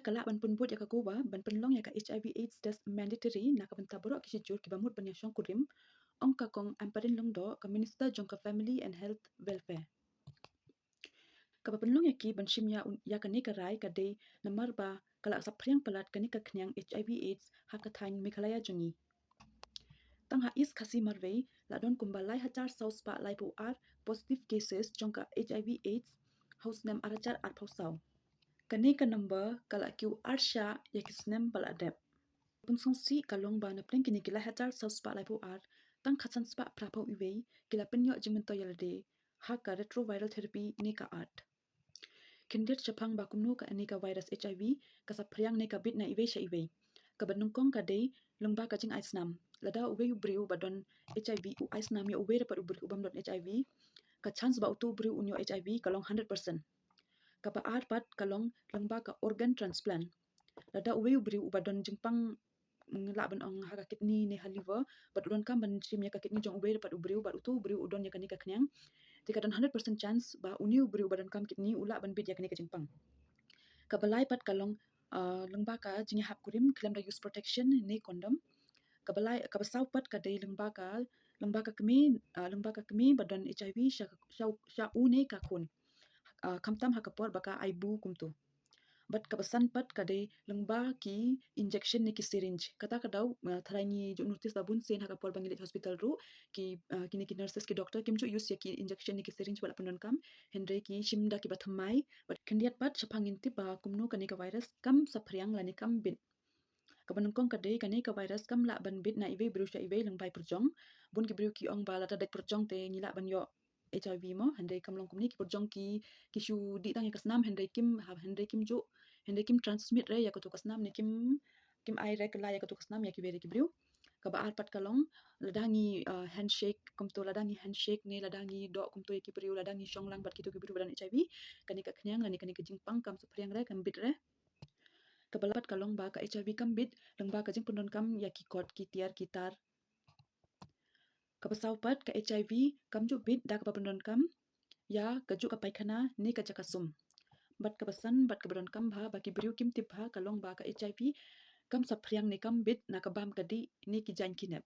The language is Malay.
kala ban punbut ya kakuba ban penlong ya ka HIV AIDS test mandatory na ka bentabro ki sijur ki bamut ban ya shong kurim ong ka kong amparin long do ka minister jong ka family and health welfare ka penlong ya ki ban shim ya ka ni ka rai ka de namar ba kala sapriang palat ka ni ka khnyang HIV AIDS ha ka thain Meghalaya jongi tang ha is khasi marvei la don kumbalai hachar saus pa lai pu ar positive cases jong ka HIV AIDS house name arachar ar phosau kani ka number kala QR sha ya kisnem pala dep punsong si kalong ba na pleng kini kila hachar saus pa lai pu ar tang khatsan spa prapo iwei kila penyo jingmen to yalde ha ka retroviral therapy ni ka art kindet chapang ba kumnu ka ani ka virus HIV ka sapriang ne ka bit na iwei sha iwei ka banungkong ka dei lungba ka jing aisnam lada uwei ubriu badon HIV u aisnam ya uwei dapat ubri ubam don HIV ka chance ba utu ubri unyo HIV kalong 100% ka pa art pat kalong lungba ka organ transplant lada uwei ubri ubadon jingpang la ban ong ha ka kidney ne ha liver but udon kam ban chim ya ka kidney jong uwei dapat ubri ba utu ubri udon ya kani ka knyang tikatan 100% chance ba uni ubri ubadon kam kidney ula ban bit ya kani ka jingpang ka balai pat kalong lungba ka jingi hap kurim claim da use protection ne condom ka balai ka basau pat ka dei lungba ka kemi badon HIV sha une ka kun kamtam ha kapor baka aibu kumtu but kabasan pat kadai lengba ki injection ni ki syringe kata kadau tharangi jo notice babun sen ha kapor bangilit hospital ru ki kini ki nurses ki doctor kim chu use ya ki injection ni ki syringe wala panon kam hendre ki shimda ki bathamai but kendiat pat chapangin ti ba kumno kani ka virus kam sapriang lani kam bin kabanungkong kadai kani ka virus kam la ban bit na iwe brusha iwe lengbai purjong bun ki bru ki ong ba la dek purjong te ngila ban yo HIV mo hande kam long kumni ki purjong ki shu di tang ya kasnam hande kim transmit re ya ko to kasnam ni kim ai re kala ya ko to kasnam ya ki veri ki bru ka ba pat kalong ladangi handshake kum to ladangi handshake ne ladangi do kum to ya ki bru ladangi shonglang bat ki to ki bru badan HIV kani ka khnyang lani kani ka jingpang kam supriang re kam bit re kabalapat kalong ba ka HIV kam bit lengba ka jing punon kam ya ki kot ki tiar ki tar kapasau pat ka HIV kam ju bit da ka punon kam ya ka ju ka paikhana ni ka jakasum bat kapasan bat kabron kam bha ba ki briu kim tip bha kalong ba ka HIV kam sapriang ni kam bit na ka bam ka di ni ki jan kinep